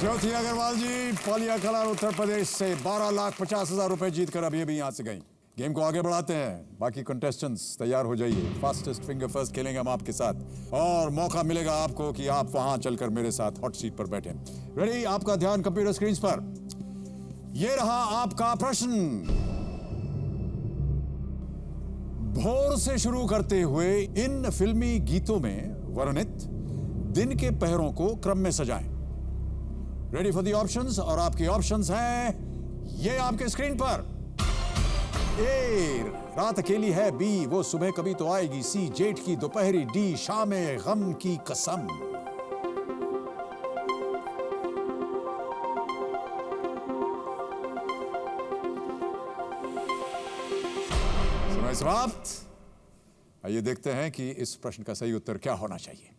ज्योति अग्रवाल जी पालिया colour Uttar Pradesh से 12,50,000 रुपए जीत कर अभी यहाँ से गई। गेम को आगे बढ़ाते हैं। बाकी कंटेस्टेंट्स तैयार हो जाइए। फास्टेस्ट फिंगर फर्स्ट खेलेंगे हम आपके साथ और मौका मिलेगा आपको कि आप वहां चलकर मेरे साथ हॉट सीट पर बैठे। रेडी? आपका ध्यान कंप्यूटर स्क्रीन पर। यह रहा आपका प्रश्न। भोर से शुरू करते हुए इन फिल्मी गीतों में वर्णित दिन के पहरों को क्रम में सजाएं। Ready for the options? और आपके ऑप्शंस हैं ये आपके स्क्रीन पर। ए, रात अकेली है। बी, वो सुबह कभी तो आएगी। सी, जेठ की दोपहरी। डी, शामे गम की कसम। समय समाप्त। आइए देखते हैं कि इस प्रश्न का सही उत्तर क्या होना चाहिए।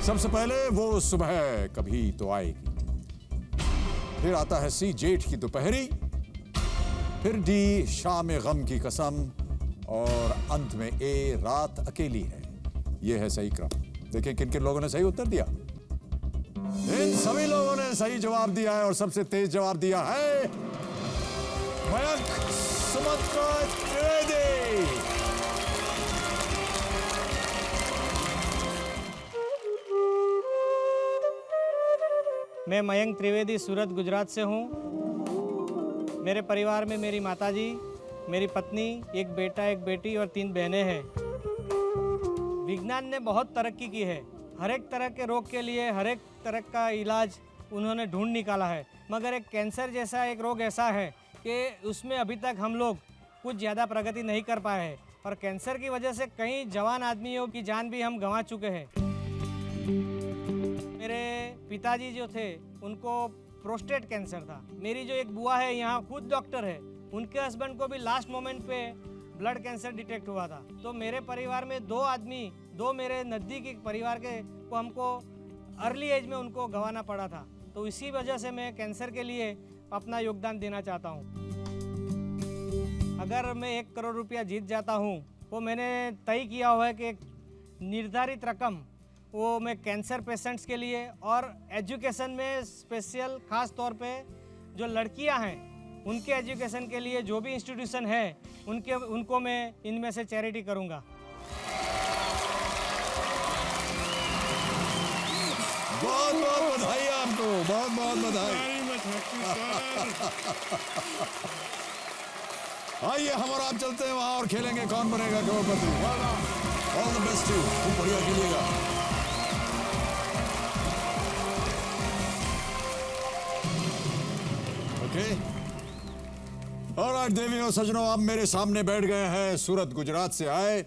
सबसे पहले वो सुबह कभी तो आएगी, फिर आता है सी, जेठ की दोपहरी, फिर डी, शाम गम की कसम, और अंत में ए, रात अकेली है। यह है सही क्रम। देखिए किन किन लोगों ने सही उत्तर दिया। इन सभी लोगों ने सही जवाब दिया है और सबसे तेज जवाब दिया है मयंक सुमंत त्रिवेदी। मैं मयंक त्रिवेदी सूरत गुजरात से हूँ। मेरे परिवार में मेरी माताजी, मेरी पत्नी, एक बेटा, एक बेटी और 3 बहनें हैं। विज्ञान ने बहुत तरक्की की है। हर एक तरह के रोग के लिए हर एक तरह का इलाज उन्होंने ढूंढ निकाला है, मगर एक कैंसर जैसा एक रोग ऐसा है कि उसमें अभी तक हम लोग कुछ ज़्यादा प्रगति नहीं कर पाए हैं और कैंसर की वजह से कई जवान आदमियों की जान भी हम गंवा चुके हैं। मेरे पिताजी जो थे उनको प्रोस्टेट कैंसर था। मेरी जो एक बुआ है यहाँ खुद डॉक्टर है, उनके हस्बैंड को भी लास्ट मोमेंट पे ब्लड कैंसर डिटेक्ट हुआ था। तो मेरे परिवार में 2 आदमी, 2 मेरे नज़दीकी परिवार के को हमको अर्ली एज में उनको गंवाना पड़ा था। तो इसी वजह से मैं कैंसर के लिए अपना योगदान देना चाहता हूँ। अगर मैं 1 करोड़ रुपया जीत जाता हूँ, वो मैंने तय किया हुआ है कि एक निर्धारित रकम वो मैं कैंसर पेशेंट्स के लिए और एजुकेशन में स्पेशल खास तौर पे जो लड़कियां हैं उनके एजुकेशन के लिए जो भी इंस्टीट्यूशन है उनको मैं इनमें से चैरिटी करूंगा। बहुत बहुत बधाई आपको, बहुत बहुत बधाई। आइए हम और आप चलते हैं वहां और खेलेंगे कौन बनेगा करोड़पति। ऑल द बेस्ट यू, खूब बढ़िया खेलिएगा। ऑलराइट देवियों सज्जनों, अब मेरे सामने बैठ गए हैं सूरत गुजरात से आए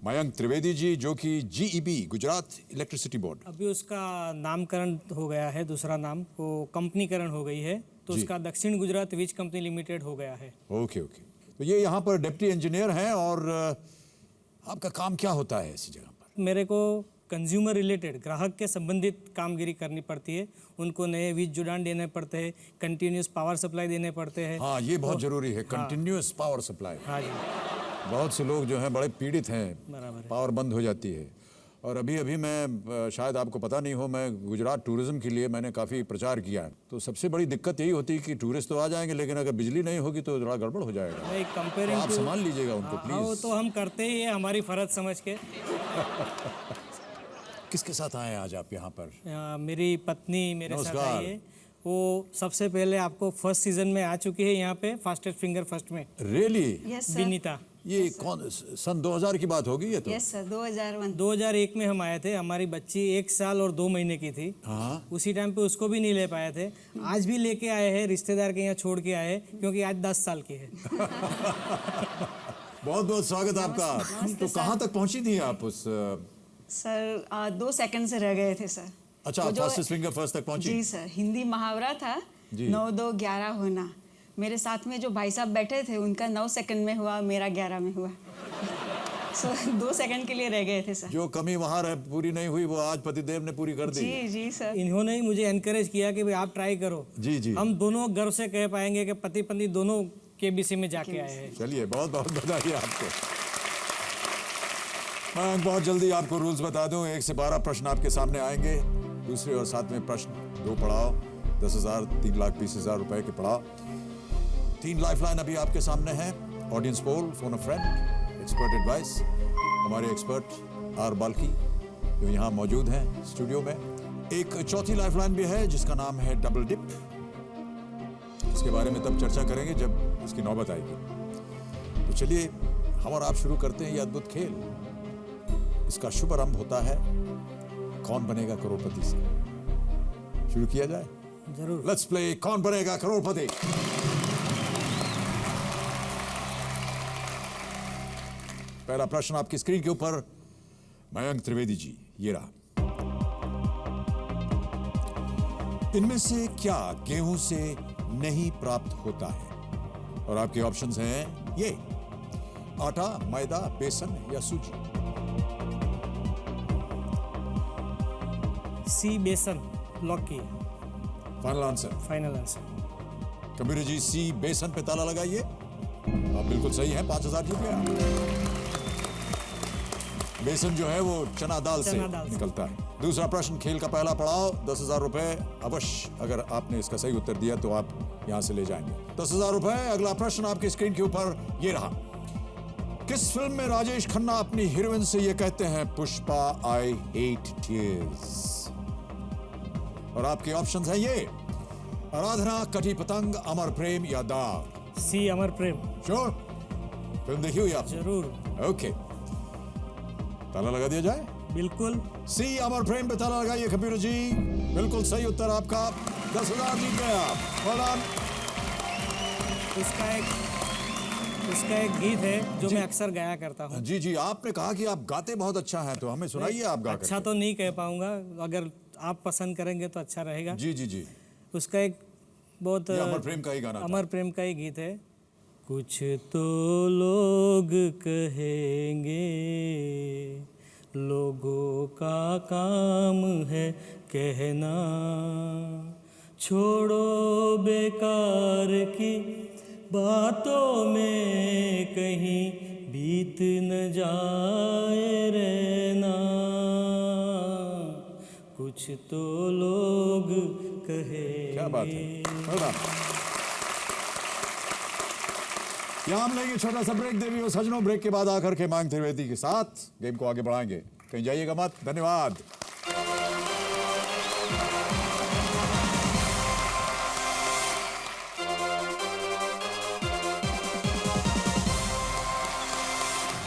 मयंक त्रिवेदी जी, जो कि GEB गुजरात इलेक्ट्रिसिटी बोर्ड। अभी उसका नामकरण हो गया है, दूसरा नाम वो कंपनीकरण हो गई है, तो उसका दक्षिण गुजरात वीज कंपनी लिमिटेड हो गया है। Okay okay. तो ये यहाँ पर डिप्टी इंजीनियर हैं और आपका काम क्या होता है ऐसी जगह पर? मेरे को कंज्यूमर रिलेटेड, ग्राहक के संबंधित कामगिरी करनी पड़ती है। उनको नए वीज जुड़ान देने पड़ते हैं, कंटिन्यूस पावर सप्लाई देने पड़ते हैं। हाँ, ये बहुत जरूरी है, कंटिन्यूस पावर सप्लाई। हाँ जी। बहुत से लोग जो हैं बड़े पीड़ित हैं, बराबर है। पावर बंद हो जाती है। और अभी मैं, शायद आपको पता नहीं हो, मैं गुजरात टूरिज्म के लिए मैंने काफ़ी प्रचार किया है। तो सबसे बड़ी दिक्कत यही होती है कि टूरिस्ट तो आ जाएंगे, लेकिन अगर बिजली नहीं होगी तो थोड़ा गड़बड़ हो जाएगा। तो आप संभाल लीजिएगा उनको प्लीज। वो तो हम करते ही है, हमारी फर्ज समझ के। किसके साथ आए आज आप यहाँ पर? मेरी पत्नी मेरे साथ आई है। वो सबसे पहले आपको फर्स्ट सीजन में आ चुकी है यहाँ पे, फास्टेस्ट फिंगर फर्स्ट में। रियली? विनीता। ये कौन सन 2000 की बात होगी ये तो? Yes sir, 2001। 2001 में हम आए थे। हमारी बच्ची 1 साल और 2 महीने की थी। हाँ। उसी टाइम पे उसको भी नहीं ले पाए थे। आज भी लेके आए हैं, रिश्तेदार के यहाँ छोड़ के आए, क्योंकि आज 10 साल की है। बहुत बहुत स्वागत आपका। तो कहाँ तक पहुँची थी आप उस? सर 2 सेकंड से रह गए थे सर। अच्छा, फास्टेस्ट फिंगर फर्स्ट तक पहुँची? जी सर। हिंदी मुहावरा था 9, 2, 11 होना। मेरे साथ में जो भाई साहब बैठे थे उनका 9 सेकंड में हुआ, मेरा 11 में हुआ। सो 2 सेकंड के लिए रह गए थे सर। जो कमी वहाँ पूरी नहीं हुई वो आज पतिदेव ने पूरी कर दी। जी जी सर। इन्होंने ही मुझे एनकरेज किया कि भाई आप ट्राई करो। जी जी। हम दोनों गर्व से कह पाएंगे कि पति पत्नी दोनों KBC में जाके आए हैं। चलिए बहुत बहुत बधाई आपको। मैं बहुत जल्दी आपको रूल्स बता दूं। 1 से 12 प्रश्न आपके सामने आएंगे। दूसरे और सातवें प्रश्न, 2 पड़ाव, 10,000, 3,20,000 रुपए के पड़ाव। 3 लाइफलाइन अभी आपके सामने हैं। ऑडियंस पोल, फोन अ फ्रेंड, एक्सपर्ट एडवाइस। हमारे एक्सपर्ट आर बाल्की जो यहाँ मौजूद हैं स्टूडियो में। एक चौथी लाइफलाइन भी है जिसका नाम है डबल डिप। इसके बारे में तब चर्चा करेंगे जब इसकी नौबत आएगी। तो चलिए हम और आप शुरू करते हैं ये अद्भुत खेल। इसका शुभारंभ होता है कौन बनेगा करोड़पति से। शुरू किया जाए? जरूर। लेट्स प्ले कौन बनेगा करोड़पति। पहला प्रश्न आपकी स्क्रीन के ऊपर, मयंक त्रिवेदी जी, ये रहा। इनमें से क्या गेहूं से नहीं प्राप्त होता है? और आपके ऑप्शंस हैं ये: आटा, मैदा, बेसन या सूजी। सी बेसन लॉक किए। Final answer? Final answer. Kabir ji, C बेसन पे ताला लगाइए। आप बिल्कुल सही हैं, 5,000 जीत गया। बेसन जो है वो चना दाल से निकलता है। दूसरा प्रश्न, खेल का पहला पड़ाव, 10,000 रुपए अवश्य। अगर आपने इसका सही उत्तर दिया तो आप यहां से ले जाएंगे 10,000 रुपए। अगला प्रश्न आपकी स्क्रीन के ऊपर ये रहा। किस फिल्म में राजेश खन्ना अपनी हीरोइन से ये कहते हैं, पुष्पा आई हेट टीयर्स? और आपके ऑप्शंस हैं ये: आराधना, कटी पतंग, अमर प्रेम या दाग। सी अमर प्रेम। श्योर? फिल्म देखी हुई आप? जरूर। ओके, ताला लगा दिया जाए? बिल्कुल। सी अमर प्रेम पे ताला लगाइए कबीर जी। बिल्कुल सही उत्तर आपका। 10,000 जीत गए आप। Well done। उसका एक गीत है जो मैं अक्सर गाया करता हूँ। जी जी, आपने कहा कि आप गाते बहुत अच्छा हैं, तो हमें सुनाइए आप गा अच्छा तो नहीं कह पाऊंगा, अगर आप पसंद करेंगे तो अच्छा रहेगा। जी जी जी। उसका एक बहुत अमर प्रेम का ही गाना था। अमर प्रेम का ही गीत है। कुछ तो लोग कहेंगे, लोगों का काम है कहना, छोड़ो बेकार की बातों में कहीं बीत न जाए रहना, कुछ तो लोग कहेंगे। क्या बात है। यहाँ हम लेंगे छोटा सा ब्रेक। देवी और सजनों, ब्रेक के बाद आकर के मयंक त्रिवेदी के साथ गेम को आगे बढ़ाएंगे। कहीं जाइएगा मत। धन्यवाद।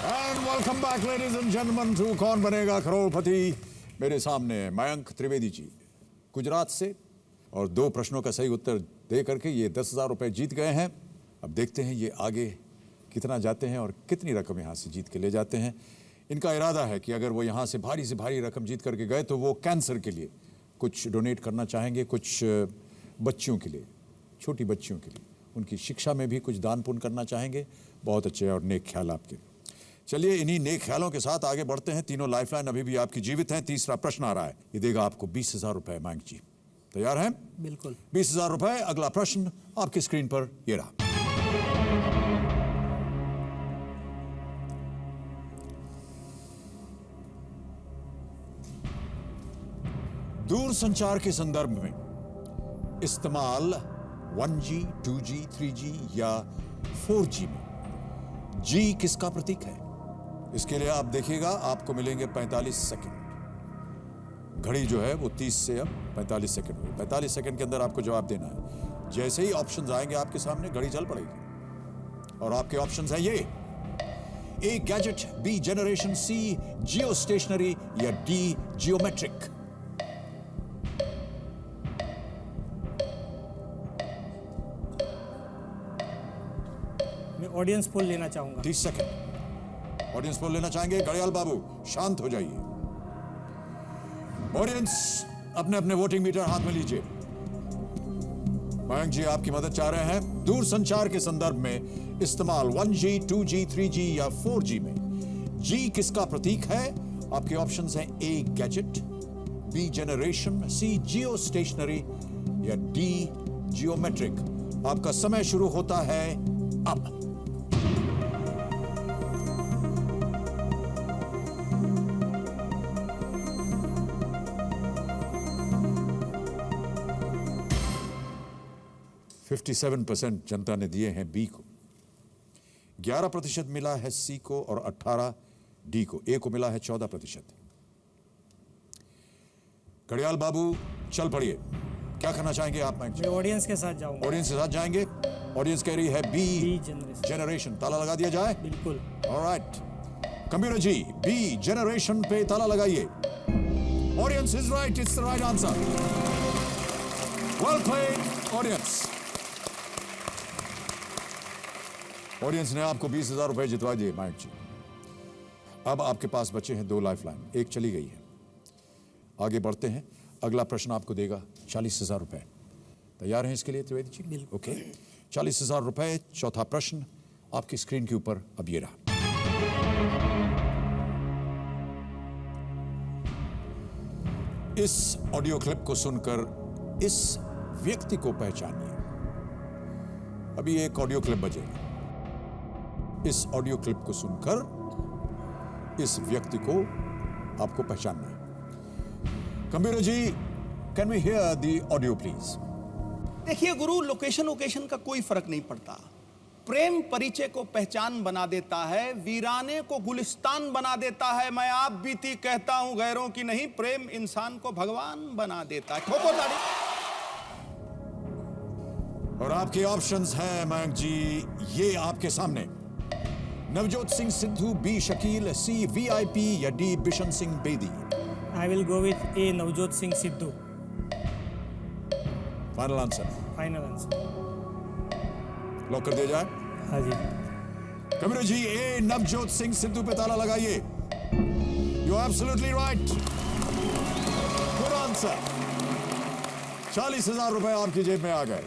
And welcome back ladies and gentleman to Kaun Banega करोड़पति। मेरे सामने मयंक त्रिवेदी जी गुजरात से, और 2 प्रश्नों का सही उत्तर दे करके ये 10,000 रुपए जीत गए हैं। अब देखते हैं ये आगे कितना जाते हैं और कितनी रकम यहाँ से जीत के ले जाते हैं। इनका इरादा है कि अगर वो यहाँ से भारी रकम जीत करके गए तो वो कैंसर के लिए कुछ डोनेट करना चाहेंगे, कुछ बच्चियों के लिए, छोटी बच्चियों के लिए, उनकी शिक्षा में भी कुछ दान पुण्य करना चाहेंगे। बहुत अच्छे और नेक ख्याल आपके। चलिए इन्हीं नेक ख्यालों के साथ आगे बढ़ते हैं। तीनों लाइफलाइन अभी भी आपकी जीवित हैं। तीसरा प्रश्न आ रहा है, ये देगा आपको 20,000 रुपए। मयंक जी तैयार हैं? बिल्कुल। 20,000 रुपए। अगला प्रश्न आपकी स्क्रीन पर ये रहा। दूर संचार के संदर्भ में इस्तेमाल 1G, 2G, 3G या 4G में G किसका प्रतीक है? इसके लिए आप देखिएगा, आपको मिलेंगे 45 सेकंड। घड़ी जो है वो 30 से अब 45 सेकंड हुई। 45 सेकंड के अंदर आपको जवाब देना है। जैसे ही ऑप्शंस आएंगे आपके सामने, घड़ी चल पड़ेगी। और आपके ऑप्शंस हैं ये: ए गैजेट, बी जनरेशन, सी जियो स्टेशनरी या डी जियोमेट्रिक। मैं ऑडियंस पोल लेना चाहूंगा। 30 सेकंड ऑडियंस पोल लेना चाहेंगे। घड़ियाल बाबू शांत हो जाइए। ऑडियंस अपने अपने वोटिंग मीटर हाथ में लीजिए। मयंक जी आपकी मदद चाह रहे हैं। दूर संचार के संदर्भ में इस्तेमाल 1G, 2G, 3G या 4G में G किसका प्रतीक है? आपके ऑप्शंस हैं: ए गैजेट, बी जनरेशन, सी जियो स्टेशनरी या डी जियोमेट्रिक। आपका समय शुरू होता है अब। 57% जनता ने दिए हैं बी को, 11% मिला है सी को और 18 डी को, ए को मिला है 14%। घड़ियाल बाबू चल पड़िए, क्या करना चाहेंगे आप? मैं ऑडियंस के साथ जाऊंगा। ऑडियंस के साथ जाएंगे। ऑडियंस कह रही है बी जनरेशन। ताला लगा दिया जाए? बिल्कुल। Alright, computer ji B generation पे ताला लगाइए। Audience is right, it's the right answer. Well played audience. Audience ने आपको 20,000 रुपए जितवा दिए माइक जी। अब आपके पास बचे हैं 2 लाइफलाइन, एक चली गई है। आगे बढ़ते हैं, अगला प्रश्न आपको देगा 40,000 रुपए। तैयार हैं इसके लिए त्रिवेदी जी? बिल्कुल। ओके, 40,000 रुपए। चौथा प्रश्न आपकी स्क्रीन के ऊपर अब ये रहा। इस ऑडियो क्लिप को सुनकर इस व्यक्ति को पहचानिए। अभी एक ऑडियो क्लिप बजेगा, इस ऑडियो क्लिप को सुनकर इस व्यक्ति को आपको पहचानना है। Computer ji, can we hear the audio please? देखिए गुरु, लोकेशन का कोई फर्क नहीं पड़ता। प्रेम परिचय को पहचान बना देता है, वीराने को गुलिस्तान बना देता है। मैं आप बीती कहता हूं गैरों की नहीं, प्रेम इंसान को भगवान बना देता है। ठोको ताड़ी। और आपके ऑप्शंस हैं मयंक जी, ये आपके सामने। नवजोत सिंह सिद्धू, बी शकील, सी वीआईपी या D Bishan Singh Bedi. I will go with A Navjot Singh Sidhu. Final answer? Final answer. Lock कर दिया जाए? हाँ जी। कंप्यूटर जी, ए नवजोत सिंह सिद्धू पे ताला लगाइए। You absolutely right, good answer. 40,000 रुपए आपकी जेब में आ गए।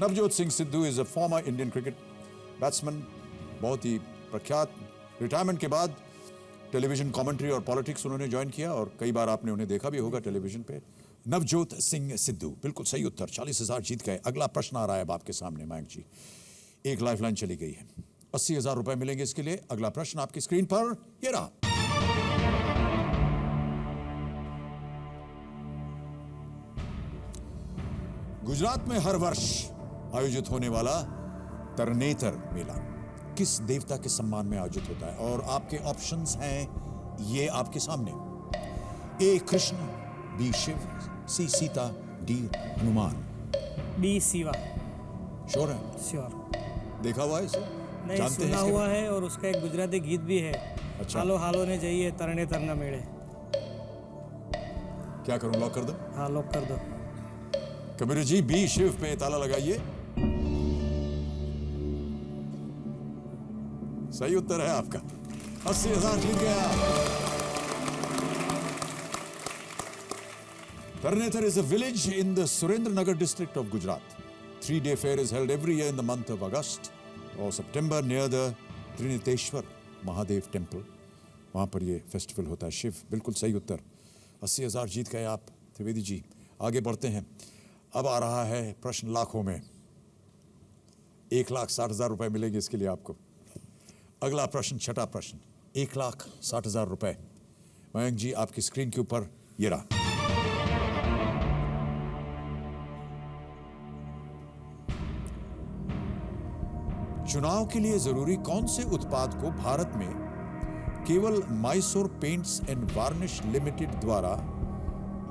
Navjot Singh Sidhu is a former Indian cricket batsman, बहुत ही प्रख्यात। रिटायरमेंट के बाद टेलीविजन कमेंट्री और पॉलिटिक्स उन्होंने ज्वाइन किया और कई बार आपने उन्हें देखा भी होगा टेलीविजन पे। नवजोत सिंह सिद्धू, बिल्कुल सही उत्तर। 40,000 जीत गए। अगला प्रश्न आ रहा है अब आपके सामने मयंक जी। एक लाइफलाइन चली गई है, 80,000 रुपए मिलेंगे इसके लिए। अगला प्रश्न आपकी स्क्रीन पर ये रहा। गुजरात में हर वर्ष आयोजित होने वाला तरनेतर मेला किस देवता के सम्मान में आयोजित होता है? और आपके ऑप्शंस हैं ये आपके सामने। A Krishna, B Shiv, C Sita, D Hanuman. B Shiva. Sure है? श्योर। देखा हुआ है इसे? नहीं, जानते हैं सुना इसके हुआ बारे? है और उसका एक गुजराती गीत भी है। अच्छा। हालो हालो ने जाइए तरने तरना मेड़े। क्या करूं, लॉक कर दो? हाँ, लॉक कर दो। कबीर जी, बी शिव पे ताला लगाइए। सही उत्तर है आपका। 80,000 जीत गया। Tarnetar is a village in the Surendranagar district of Gujarat. 3-day fair is held every year in the month of August or September near the Triniteshwar Mahadev temple. वहाँ पर ये फेस्टिवल होता है। शिव, बिल्कुल सही उत्तर। 80,000 जीत गए आप त्रिवेदी जी। आगे बढ़ते हैं। अब आ रहा है प्रश्न लाखों में। 1,60,000 रुपए मिलेंगे इसके लिए आपको। अगला प्रश्न, छठा प्रश्न, 1,60,000 रुपए। मयंक जी, आपकी स्क्रीन के ऊपर ये रहा। चुनाव के लिए जरूरी कौन से उत्पाद को भारत में केवल Mysore paints and varnish limited द्वारा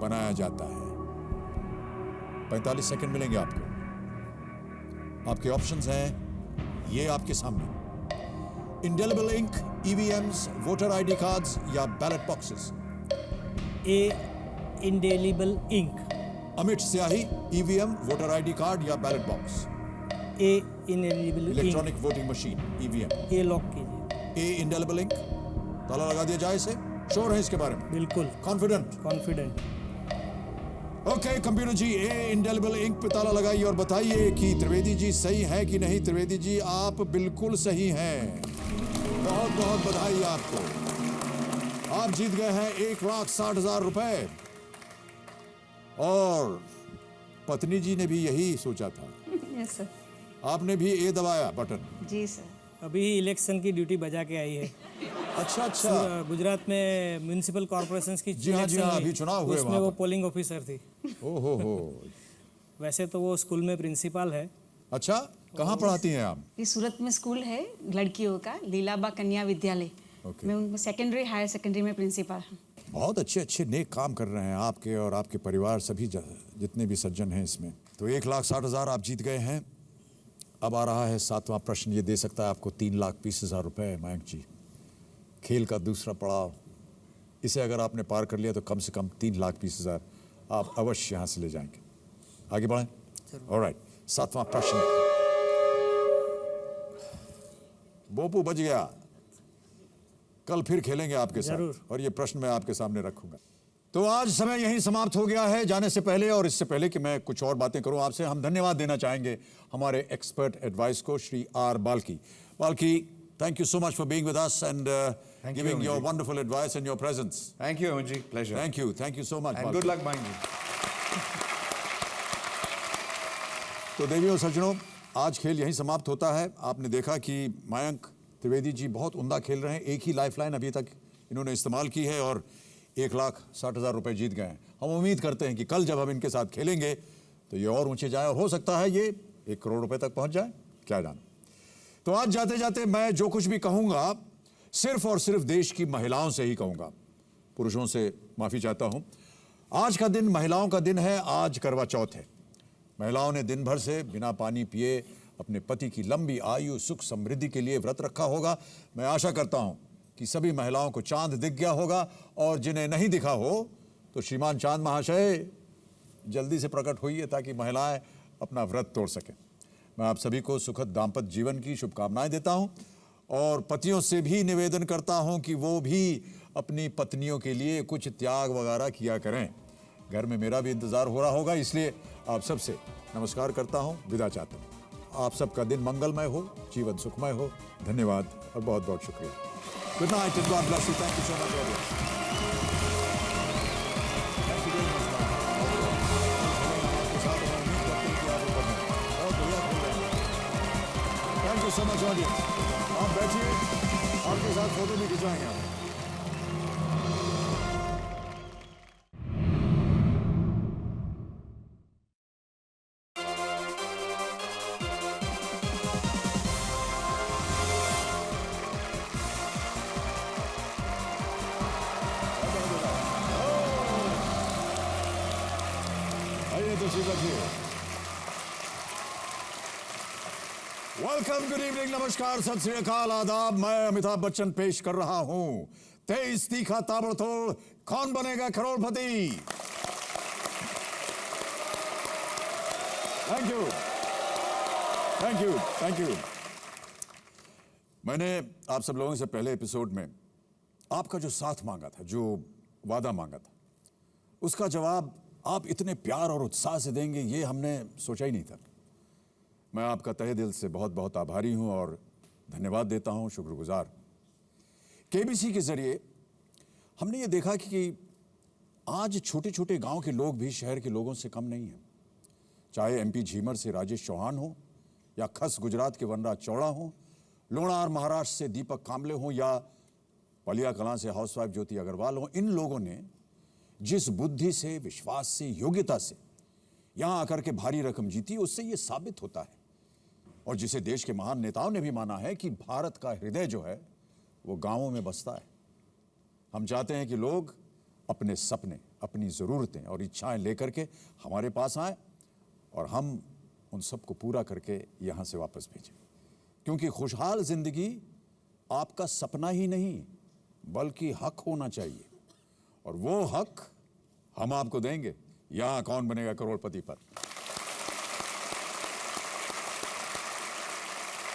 बनाया जाता है? 45 सेकंड मिलेंगे आपको। आपके ऑप्शंस हैं ये आपके सामने। Indelible ink, EVMs, voter ID cards या ballot boxes. A indelible ink. अमिट स्याही, ईवीएम, वोटर आईडी कार्ड या ballot box. A indelible ink. Electronic voting machine, EVM. A lock कीजिए। ए इंडेलिबल इंक, ताला लगा दिया जाए इसे? श्योर है इसके बारे में? बिल्कुल कॉन्फिडेंट? कॉन्फिडेंट। ओके कंप्यूटर जी, ए इंडेलिबल इंक पे ताला लगाइए और बताइए कि त्रिवेदी जी सही है कि नहीं। त्रिवेदी जी, आप बिल्कुल सही हैं। बहुत बहुत बधाई आपको। आप जीत गए हैं 1,60,000 रुपए। और पत्नी जी ने भी यही सोचा था। Yes sir. आपने भी ए दबाया बटन? जी सर। अभी इलेक्शन की ड्यूटी बजा के आई है। अच्छा अच्छा। गुजरात में म्युनिसिपल कॉर्पोरेशंस की जी हाँ, जी हाँ, अभी चुनाव हुए उसमें वहाँ वो पर। पोलिंग ऑफिसर थी। ओहो हो। वैसे तो वो स्कूल में प्रिंसिपल है, अच्छा, कहाँ पढ़ाती हैं आप? ये सूरत में स्कूल है लड़कियों का, लीलाबा कन्या विद्यालय। Okay. मैं उनको सेकेंडरी हायर सेकेंडरी में प्रिंसिपल हूँ। बहुत अच्छे अच्छे नेक काम कर रहे हैं आपके और आपके परिवार सभी जितने भी सज्जन हैं इसमें। तो 1,60,000 आप जीत गए हैं। अब आ रहा है 7वां प्रश्न। ये दे सकता है आपको 3,20,000 रुपए। मयंक जी, खेल का दूसरा पड़ाव, इसे अगर आपने पार कर लिया तो कम से कम 3,20,000 आप अवश्य यहाँ से ले जाएंगे। आगे बढ़ें। ऑलराइट, 7वां प्रश्न। बोपू बच गया, कल फिर खेलेंगे आपके साथ और ये प्रश्न मैं आपके सामने रखूंगा। तो आज समय यहीं समाप्त हो गया है। जाने से पहले और इससे पहले कि मैं कुछ और बातें करूं आपसे, हम धन्यवाद देना चाहेंगे हमारे एक्सपर्ट एडवाइस को, Shri R Balki. Balki, thank you so much for being with us and giving your wonderful advice and your presence. Thank you, Amanji. Pleasure. Thank you so much. And good luck, Manji. तो देवियों और सज्जनों, आज खेल यहीं समाप्त होता है। आपने देखा कि मयंक त्रिवेदी जी बहुत उम्दा खेल रहे हैं। एक ही लाइफलाइन अभी तक इन्होंने इस्तेमाल की है और 1,60,000 रुपए जीत गए हैं। हम उम्मीद करते हैं कि कल जब हम इनके साथ खेलेंगे तो ये और ऊंचे जाए और हो सकता है ये 1 करोड़ रुपए तक पहुंच जाए, क्या जाने। तो आज जाते जाते मैं जो कुछ भी कहूंगा सिर्फ और सिर्फ देश की महिलाओं से ही कहूंगा। पुरुषों से माफी चाहता हूं। आज का दिन महिलाओं का दिन है। आज करवा चौथ है। महिलाओं ने दिन भर से बिना पानी पिए अपने पति की लंबी आयु सुख समृद्धि के लिए व्रत रखा होगा। मैं आशा करता हूं कि सभी महिलाओं को चांद दिख गया होगा और जिन्हें नहीं दिखा हो तो श्रीमान चांद महाशय जल्दी से प्रकट होइए ताकि महिलाएं अपना व्रत तोड़ सकें। मैं आप सभी को सुखद दाम्पत्य जीवन की शुभकामनाएं देता हूं और पतियों से भी निवेदन करता हूं कि वो भी अपनी पत्नियों के लिए कुछ त्याग वगैरह किया करें। घर में मेरा भी इंतजार हो रहा होगा, इसलिए आप सबसे नमस्कार करता हूं, विदा चाहता हूं। आप सबका दिन मंगलमय हो, जीवन सुखमय हो। धन्यवाद और बहुत बहुत शुक्रिया। Good night and God bless you. Thank you so much. Thank you so much audience. आप बैठिए, आपके साथ फोटो भी खिंचवाएंगे। वेलकम, गुड इवनिंग, नमस्कार, सत श्री अकाल, आदाब। मैं अमिताभ बच्चन पेश कर रहा हूं 23 तीखा ताबड़तोड़ Kaun Banega Crorepati. Thank you, thank you, thank you. मैंने आप सब लोगों से पहले एपिसोड में आपका जो साथ मांगा था, जो वादा मांगा था, उसका जवाब आप इतने प्यार और उत्साह से देंगे ये हमने सोचा ही नहीं था। मैं आपका तहे दिल से बहुत बहुत आभारी हूं और धन्यवाद देता हूं, शुक्रगुजार। केबीसी के जरिए हमने ये देखा कि आज छोटे छोटे गांव के लोग भी शहर के लोगों से कम नहीं हैं। चाहे एमपी झीमर से राजेश चौहान हो या खस गुजरात के वनराज चौड़ा हो, लोणार महाराष्ट्र से दीपक कांबले हो या पलिया कलां से हाउसवाइफ ज्योति अग्रवाल हो, इन लोगों ने जिस बुद्धि से, विश्वास से, योग्यता से यहां आकर के भारी रकम जीती, उससे यह साबित होता है और जिसे देश के महान नेताओं ने भी माना है कि भारत का हृदय जो है वो गांवों में बसता है। हम चाहते हैं कि लोग अपने सपने, अपनी ज़रूरतें और इच्छाएं लेकर के हमारे पास आएं और हम उन सबको पूरा करके यहाँ से वापस भेजें, क्योंकि खुशहाल जिंदगी आपका सपना ही नहीं बल्कि हक होना चाहिए और वो हक हम आपको देंगे यहाँ कौन बनेगा करोड़पति पर।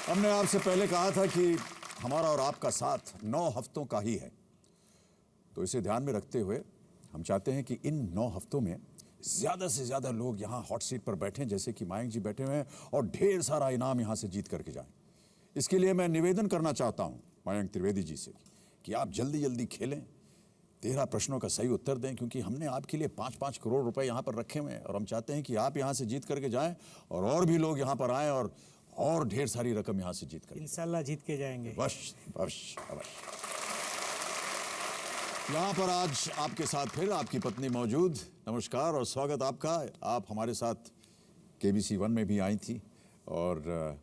हमने आपसे पहले कहा था कि हमारा और आपका साथ 9 हफ्तों का ही है, तो इसे ध्यान में रखते हुए हम चाहते हैं कि इन 9 हफ्तों में ज़्यादा से ज़्यादा लोग यहाँ हॉट सीट पर बैठें, जैसे कि मयंक जी बैठे हुए हैं, और ढेर सारा इनाम यहाँ से जीत करके जाएं। इसके लिए मैं निवेदन करना चाहता हूँ मयंक त्रिवेदी जी से कि आप जल्दी जल्दी खेलें, 13 प्रश्नों का सही उत्तर दें, क्योंकि हमने आपके लिए 5-5 करोड़ रुपए यहाँ पर रखे हुए हैं और हम चाहते हैं कि आप यहाँ से जीत करके जाएं और भी लोग यहाँ पर आएं और ढेर सारी रकम यहाँ से जीत कर इंशाल्लाह जीत के जाएंगे। अवश्य अवश्य अवश्य। यहाँ पर आज आपके साथ फिर आपकी पत्नी मौजूद। नमस्कार और स्वागत आपका। आप हमारे साथ KBC 1 में भी आई थी, और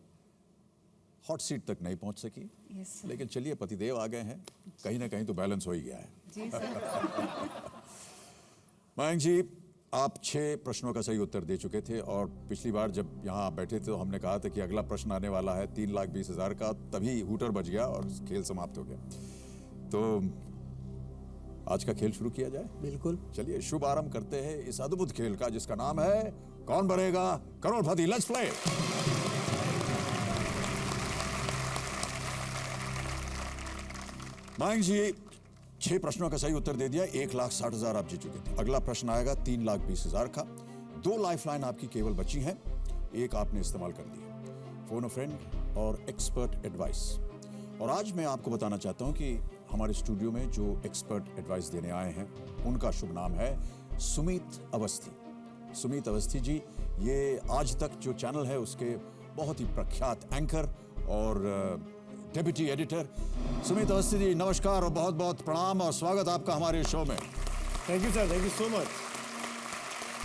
हॉट सीट तक नहीं पहुंच सकी, यस सर। लेकिन चलिए पतिदेव आ गए हैं, कहीं ना कहीं तो बैलेंस हो ही गया है। जी सर। मयंक जी, आप 6 प्रश्नों का सही उत्तर दे चुके थे और पिछली बार जब यहाँ आप बैठे थे तो हमने कहा था कि अगला प्रश्न आने वाला है 3,20,000 का, तभी हूटर बज गया और खेल समाप्त हो गया। तो आज का खेल शुरू किया जाए? बिल्कुल। चलिए शुभ आरंभ करते हैं इस अद्भुत खेल का जिसका नाम है कौन बनेगा करोड़पति। Let's play. मयंक जी 6 प्रश्नों का सही उत्तर दे दिया, 1,60,000 आप जीत चुके थे। अगला प्रश्न आएगा 3,20,000 का। 2 लाइफलाइन आपकी केवल बची हैं, एक आपने इस्तेमाल कर ली, फोन अ फ्रेंड और एक्सपर्ट एडवाइस। और आज मैं आपको बताना चाहता हूं कि हमारे स्टूडियो में जो एक्सपर्ट एडवाइस देने आए हैं उनका शुभ नाम है सुमित अवस्थी। सुमित अवस्थी जी ये आज तक जो चैनल है उसके बहुत ही प्रख्यात एंकर और डेप्यूटी एडिटर। सुमित अवस्थी जी नमस्कार और बहुत बहुत प्रणाम और स्वागत आपका हमारे शो में। Thank you sir, thank you so much.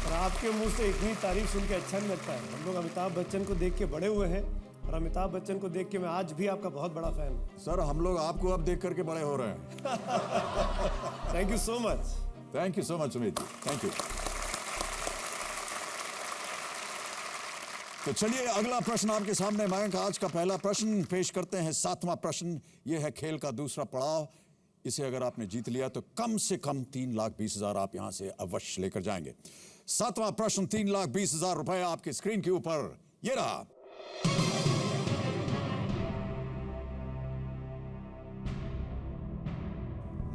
और आपके मुंह से इतनी तारीफ सुन के अच्छा नहीं लगता है। हम लोग अमिताभ बच्चन को देख के बड़े हुए हैं और अमिताभ बच्चन को देख के मैं आज भी आपका बहुत बड़ा फैन हूँ। सर हम लोग आपको अब देख करके बड़े हो रहे हैं। Thank you so much. Thank you so much Sumit ji, thank you. तो चलिए अगला प्रश्न आपके सामने मयंक। आज का पहला प्रश्न पेश करते हैं, 7वां प्रश्न। यह है खेल का दूसरा पड़ाव। इसे अगर आपने जीत लिया तो कम से कम 3,20,000 आप यहां से अवश्य लेकर जाएंगे। 7वां प्रश्न, 3,20,000 रुपए आपकी स्क्रीन के ऊपर ये रहा।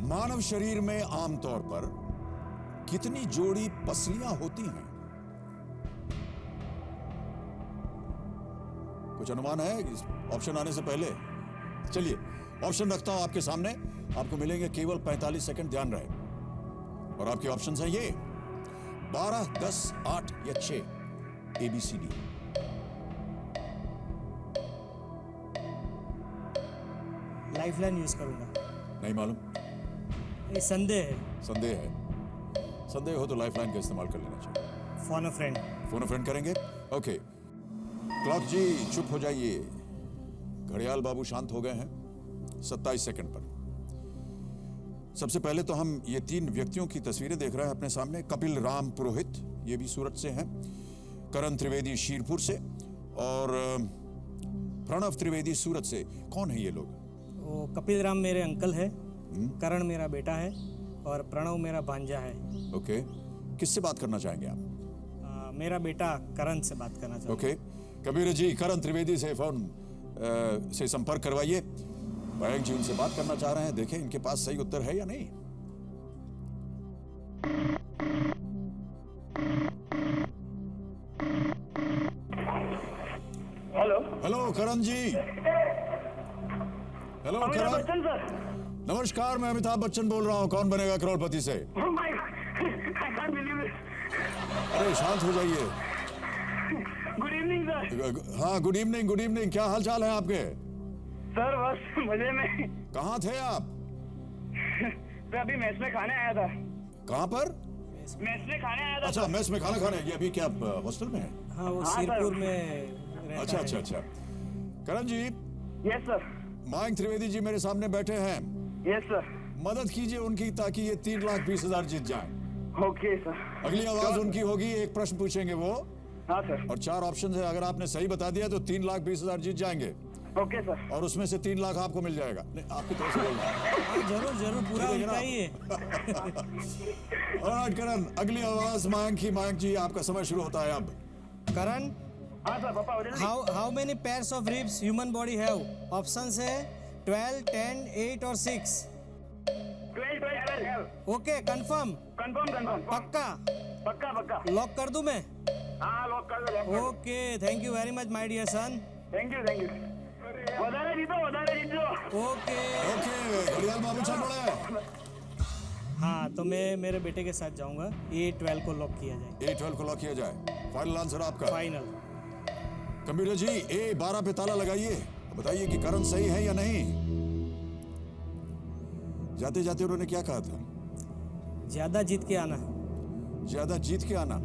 मानव शरीर में आमतौर पर कितनी जोड़ी पसलियां होती हैं? कुछ अनुमान है ऑप्शन आने से पहले? चलिए ऑप्शन रखता हूं आपके सामने, आपको मिलेंगे केवल 45 सेकंड, ध्यान रहे। और आपके ऑप्शंस हैं ये 12, 10, 8 या 6, ABCD। लाइफलाइन यूज करूंगा। नहीं मालूम? ये संदेह है। संदेह है? संदेह हो तो लाइफलाइन का इस्तेमाल कर लेना चाहिए। फोन अ फ्रेंड। फोन अ फ्रेंड करेंगे? ओके। क्लॉक जी चुप हो जाइए, घड़ियाल बाबू शांत हो गए हैं। 27 सेकंड पर। सबसे पहले तो हम ये 3 व्यक्तियों की तस्वीरें देख रहे हैं अपने सामने। कपिल राम पुरोहित, ये भी सूरत से हैं। करण त्रिवेदी शीरपुर से और प्रणव त्रिवेदी सूरत से। कौन है ये लोग? वो कपिल राम मेरे अंकल है, करण मेरा बेटा है और प्रणव मेरा भांजा है। ओके। किससे बात करना चाहेंगे आप? मेरा बेटा करण से बात करना चाहता हूं। ओके। कबीर जी करण त्रिवेदी से फोन से संपर्क करवाइए। मयंक जी उनसे बात करना चाह रहे हैं, देखें इनके पास सही उत्तर है या नहीं। हेलो हेलो करण जी। हेलो करण। बच्चन सर। नमस्कार, मैं अमिताभ बच्चन बोल रहा हूँ। कौन बनेगा करोड़पति से? Oh my God, I can't believe it. अरे शांत हो जाइए। Good evening sir. हाँ गुड इवनिंग, गुड इवनिंग। क्या हाल चाल है आपके? सर बस मजे में। कहाँ थे आप? सर अभी मेस में खाने आया था। कहाँ पर? मेस में खाने आया था। अच्छा मेस में खाना खाने। ये अभी क्या हॉस्टल में है? हाँ वो हाँ, शीरपुर सर। में रहता अच्छा है। अच्छा अच्छा। करण जी, यस सर। मयंक त्रिवेदी जी मेरे सामने बैठे हैं, यस सर। मदद कीजिए उनकी ताकि ये 3,20,000 जीत जाएं। Okay sir. अगली आवाज उनकी होगी, एक प्रश्न पूछेंगे वो हाँ सर। और 4 ऑप्शन है। अगर आपने सही बता दिया तो 3,20,000 जीत जाएंगे ओके सर। और उसमें से 3 लाख आपको मिल जाएगा। नहीं आपकी तरफ से बोल रहा हूं। हाँ, जरूर जरूर पूरा ठीक है उनका ही है। ऑलराइट करण, अगली आवाज मयंक की। मयंक जी आपका समय शुरू होता है अब। करण, हाँ सर पापा हो जल्दी। How many pairs of ribs human body have? Options है 12, 10, 8 और 6। 12। Okay confirm? कंफर्म। पक्का? पक्का। लॉक कर दूं मैं? हाँ लॉक कर दो। Okay thank you very much my dear son. Thank you. વધારે जीतो। ओके ओके घड़ियाल बाबू चल पड़े। हाँ तो मैं मेरे बेटे के साथ जाऊंगा। A12 को लॉक किया जाए। A12 को लॉक किया जाए। फाइनल आंसर आपका? फाइनल। कंप्यूटर जी A12 पे ताला लगाइए, बताइए कि करण सही है या नहीं। जाते जाते उन्होंने क्या कहा था? ज्यादा जीत के आना। ज्यादा जीत के आना।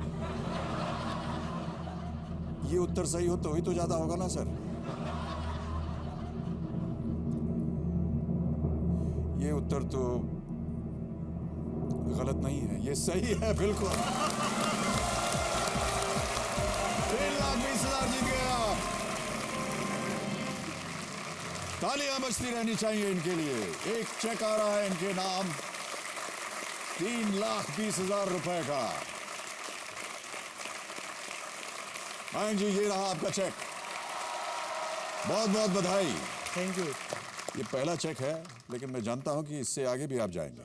ये उत्तर सही हो तो ही तो ज्यादा होगा ना सर। ये उत्तर तो गलत नहीं है, ये सही है बिल्कुल। 3,20,000 जीत गया। तालियां बजती रहनी चाहिए इनके लिए। एक चेक आ रहा है इनके नाम 3,20,000 रुपए का। मयंक जी, ये रहा आपका चेक, बहुत बहुत बधाई। Thank you. ये पहला चेक है, लेकिन मैं जानता हूं कि इससे आगे भी आप जाएंगे,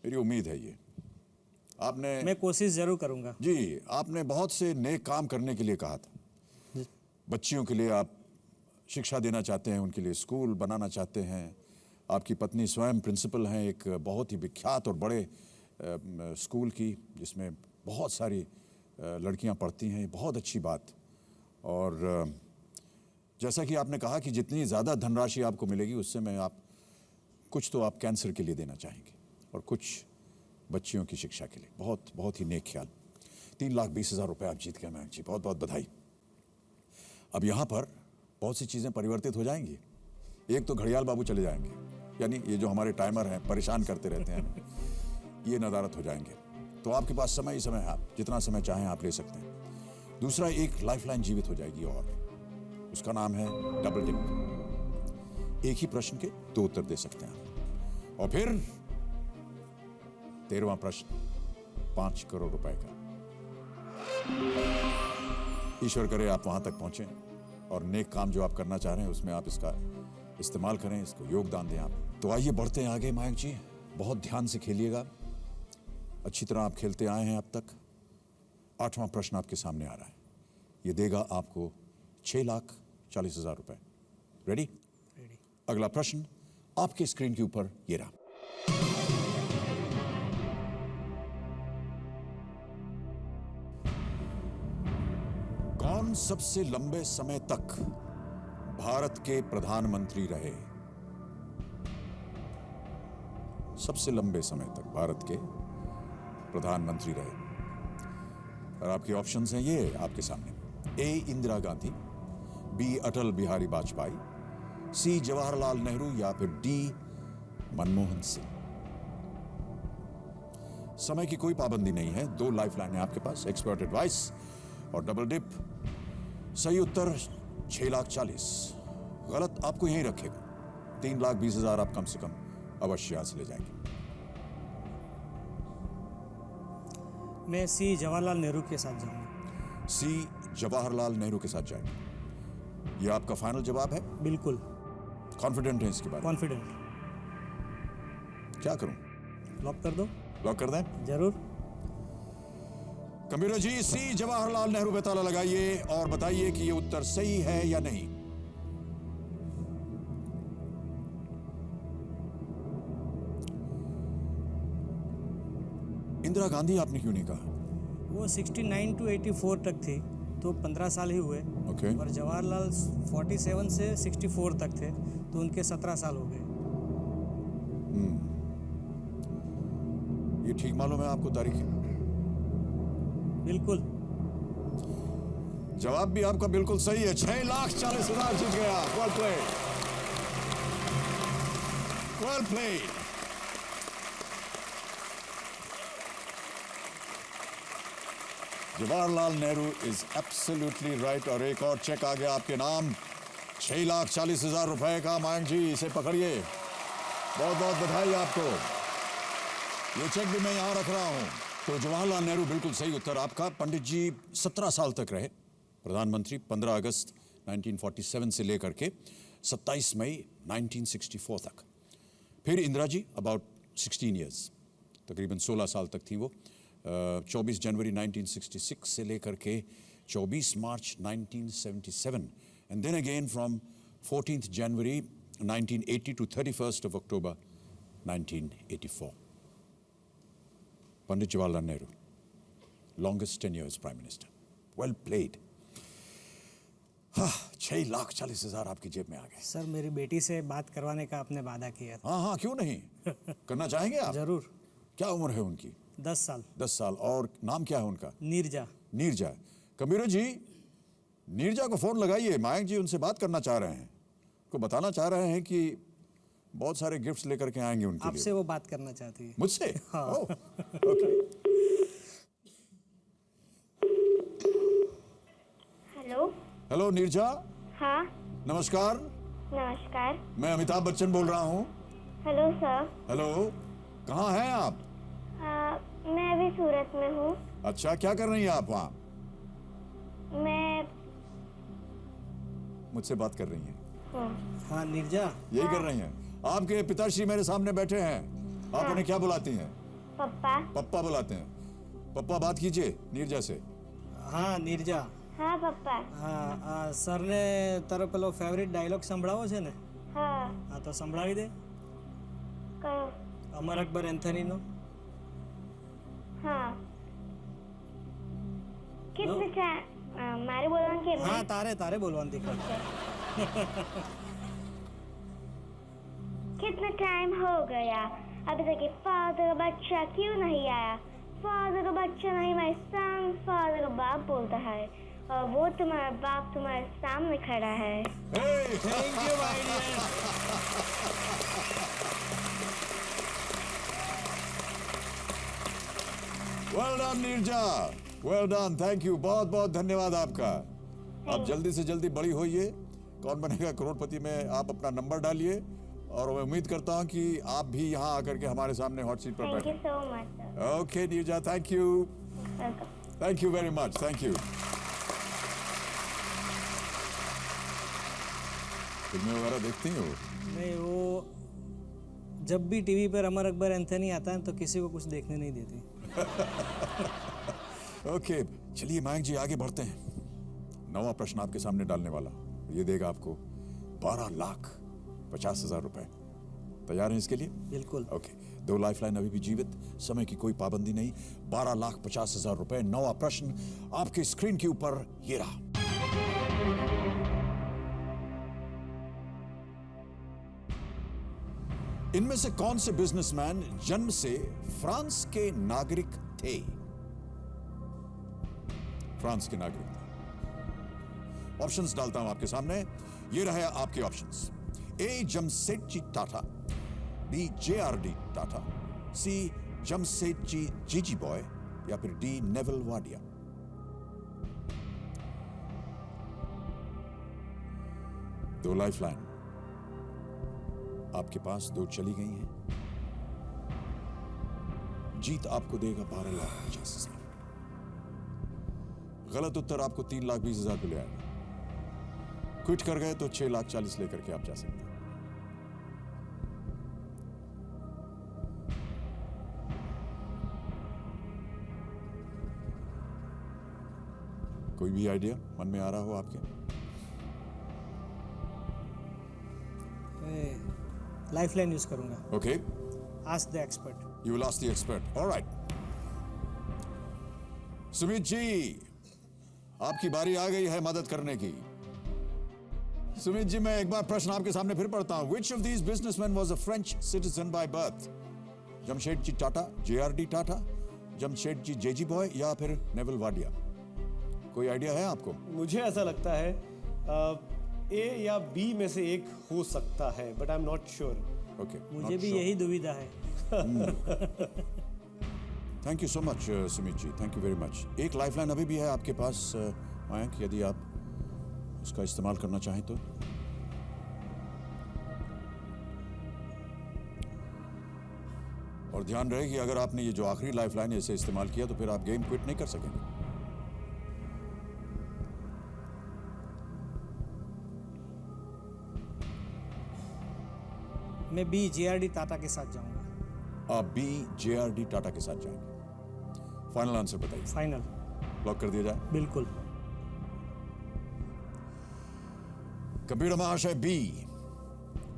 मेरी उम्मीद है। ये आपने, मैं कोशिश जरूर करूंगा जी, आपने बहुत से नेक काम करने के लिए कहा था। बच्चियों के लिए आप शिक्षा देना चाहते हैं, उनके लिए स्कूल बनाना चाहते हैं। आपकी पत्नी स्वयं प्रिंसिपल हैं एक बहुत ही विख्यात और बड़े स्कूल की, जिसमें बहुत सारी लड़कियां पढ़ती हैं। बहुत अच्छी बात। और जैसा कि आपने कहा कि जितनी ज़्यादा धनराशि आपको मिलेगी उससे मैं आप कुछ तो आप कैंसर के लिए देना चाहेंगे और कुछ बच्चियों की शिक्षा के लिए। बहुत बहुत ही नेक ख्याल। 3,20,000 रुपये आप जीत गए मयंक जी, बहुत बहुत बधाई। अब यहाँ पर बहुत सी चीज़ें परिवर्तित हो जाएंगी। एक तो घड़ियाल बाबू चले जाएंगे, यानी ये जो हमारे टाइमर हैं परेशान करते रहते हैं, ये नदारत हो जाएंगे। तो आपके पास समय ही समय है, आप जितना समय चाहें आप ले सकते हैं। दूसरा, एक लाइफलाइन जीवित हो जाएगी और उसका नाम है डबल डिप। एक ही प्रश्न के 2 उत्तर दे सकते हैं। और फिर 13वां प्रश्न 5 करोड़ रुपए का। ईश्वर करे आप वहां तक पहुंचे और नेक काम जो आप करना चाह रहे हैं उसमें आप इसका इस्तेमाल करें, इसको योगदान दें आप। तो आइए बढ़ते हैं आगे मयंक जी, बहुत ध्यान से खेलिएगा। अच्छी तरह आप खेलते आए हैं अब तक। 8वां प्रश्न आपके सामने आ रहा है, ये देगा आपको 6,40,000 रुपए। रेडी? रेडी। अगला प्रश्न आपके स्क्रीन के ऊपर ये रहा। कौन सबसे लंबे समय तक भारत के प्रधानमंत्री रहे? सबसे लंबे समय तक भारत के प्रधानमंत्री रहे। और आपके ऑप्शंस हैं ये आपके सामने। ए इंदिरा गांधी, बी अटल बिहारी वाजपेयी, सी जवाहरलाल नेहरू या फिर डी मनमोहन सिंह। समय की कोई पाबंदी नहीं है। 2 लाइफलाइन है आपके पास, एक्सपर्ट एडवाइस और डबल डिप। सही उत्तर 6,40,000। गलत आपको यहीं रखेगा। 3,20,000 आप कम से कम अवश्य हासिल ले जाएंगे। मैं सी जवाहरलाल नेहरू के साथ जाऊंगा। सी जवाहरलाल नेहरू के साथ जाएंगे। यह आपका फाइनल जवाब है? बिल्कुल। कॉन्फिडेंट है इसके बारे में? कॉन्फिडेंट। क्या करूं? लॉक कर दो। लॉक कर दें? जरूर। कंप्यूटर जी, सी जवाहरलाल नेहरू पे ताला लगाइए और बताइए कि ये उत्तर सही है या नहीं। इंदिरा गांधी आपने क्यों नहीं कहा? वो 69 to 84 तक थी, तो 15 साल ही हुए। ओके। और जवाहरलाल 47 से 64 तक थे, तो उनके 17 साल हो गए। ये ठीक मालूम है आपको तारीख? बिल्कुल। जवाब भी आपका बिल्कुल सही है। 6,40,000 जीत गया। Well played, well played. Jawaharlal Nehru is absolutely right. और एक और चेक आ गया आपके नाम 6,40,000 रुपए का। मयंक जी, इसे पकड़िए, बहुत बहुत बधाई आपको। ये चेक भी मैं यहां रख रहा हूं। तो जवाहरलाल नेहरू बिल्कुल सही उत्तर आपका। पंडित जी 17 साल तक रहे प्रधानमंत्री, 15 अगस्त 1947 से लेकर के 27 मई 1964 तक। फिर इंदिरा जी अबाउट 16 ईयर्स, तकरीबन 16 साल तक थी वो। 24 जनवरी 1966 से लेकर के 24 March 1977, and then again from 14th January 1980 to 31st of October 1984. Pandit Jawaharlal Nehru, longest tenure as Prime Minister. Well played. 6,40,000 आपकी जेब में आ गए। सर, मेरी बेटी से बात करवाने का आपने वादा किया था। हाँ हाँ, क्यों नहीं, करना चाहेंगे आप? जरूर। क्या उम्र है उनकी? 10 साल। 10 साल। और नाम क्या है उनका? नीरजा। नीरजा। कबीर जी, नीरजा को फोन लगाइए, मयंक जी उनसे बात करना चाह रहे हैं, को बताना चाह रहे हैं कि बहुत सारे गिफ्ट्स लेकर के आएंगे उनके आपसे लिए। वो बात करना चाहती है। मुझसे? हाँ। ओह, ओके। हेलो। हेलो नीरजा, हाँ। नमस्कार। नमस्कार। मैं अमिताभ बच्चन बोल रहा हूँ। Hello sir. हेलो, कहाँ हैं आप? मैं अभी सूरत में हूँ। अच्छा, क्या कर रही हैं आप वहाँ? मैं मुझसे बात कर रही हैं? हाँ नीरजा, यही कर रही हैं? आपके पिताश्री मेरे सामने बैठे हैं, आप उन्हें क्या बुलाती हैं? पप्पा। पप्पा बुलाते हैं। पप्पा, बात कीजिए नीरजा से। हाँ नीरजा, हाँ पप्पा। હા સરને તારો પેલો ફેવરિટ ડાયલોગ સંભળાવો છે ને? हाँ। હા તો સંભળાવી દે. करो। અમર અકબર એન્થનીનો. हाँ। कितने टाइम मारे बोलવાનું કે હા તારે બોલવાનું દીકરા. कितना टाइम हो गया अभी तक ये फादर का बच्चा क्यों नहीं आया? फादर का बच्चा नहीं, माय सन, फादर का बाप बोलता है और वो तुम्हारा बाप तुम्हारे सामने खड़ा है। Thank you my dear. Well done Neerja, well done, thank you, बहुत बहुत धन्यवाद आपका। आप जल्दी से जल्दी बड़ी होइए, कौन बनेगा करोड़पति में आप अपना नंबर डालिए और मैं उम्मीद करता हूं कि आप भी यहां आकर के हमारे सामने हॉट सीट पर थैंक यू बैठे। So much sir. Okay Neerja, thank you, welcome. Thank you very much, thank you. फिल्में वगैरह देखती हो? नहीं, वो जब भी टीवी पर अमर अकबर एंथनी आता है तो किसी को कुछ देखने नहीं देती. ओके, चलिए मयंक जी आगे बढ़ते हैं। नवा प्रश्न आपके सामने डालने वाला, ये देगा आपको 12,50,000 रुपए। तैयार हैं इसके लिए? बिल्कुल. ओके, 2 लाइफलाइन अभी भी जीवित, समय की कोई पाबंदी नहीं। 12,50,000 रुपए। नवा प्रश्न आपके स्क्रीन के ऊपर ये रहा। इनमें से कौन से बिजनेसमैन जन्म से फ्रांस के नागरिक थे? फ्रांस के नागरिक थे। ऑप्शंस डालता हूं आपके सामने, ये रहे आपके ऑप्शंस। ए जमशेदजी टाटा, बी JRD टाटा, सी जमशेदजी जीजी बॉय या फिर डी नेवल वाडिया। दो लाइफलाइन आपके पास, 2 चली गई हैं। जीत आपको देगा 12,50,000। गलत उत्तर आपको 3,20,000 पे ले आएगा। क्विट कर गए तो 6,40,000 लेकर के आप जा सकते हैं। कोई भी आइडिया मन में आ रहा हो आपके? लाइफलाइन यूज करूंगा. Okay, ask the expert. you will ask the expert. All right. Sumit ji, आपकी बारी आ गई है मदद करने की। सुमित जी, मैं एक बार प्रश्न आपके सामने फिर पढ़ता हूं। Which of these businessmen was a French citizen by birth? Jamshedji Tata, JRD Tata, Jamshedji Jejeebhoy या फिर नेवल वाडिया? कोई आइडिया है आपको? मुझे ऐसा लगता है ए या बी में से एक हो सकता है, but I am not sure. Okay, मुझे भी यही दुविधा है. Thank you so much Sumit ji, thank you very much. एक लाइफलाइन अभी भी है आपके पास मयंक, यदि आप उसका इस्तेमाल करना चाहें तो। और ध्यान रहे कि अगर आपने ये जो आखिरी लाइफलाइन है इसे इस्तेमाल किया तो फिर आप गेम क्विट नहीं कर सकेंगे। मैं बी JRD टाटा के साथ जाऊंगा. आप बी JRD टाटा के साथ जाएंगे। फाइनल आंसर बताइए। फाइनल. लॉक कर दिया जाए? बिल्कुल. कंप्यूटर महाशय, बी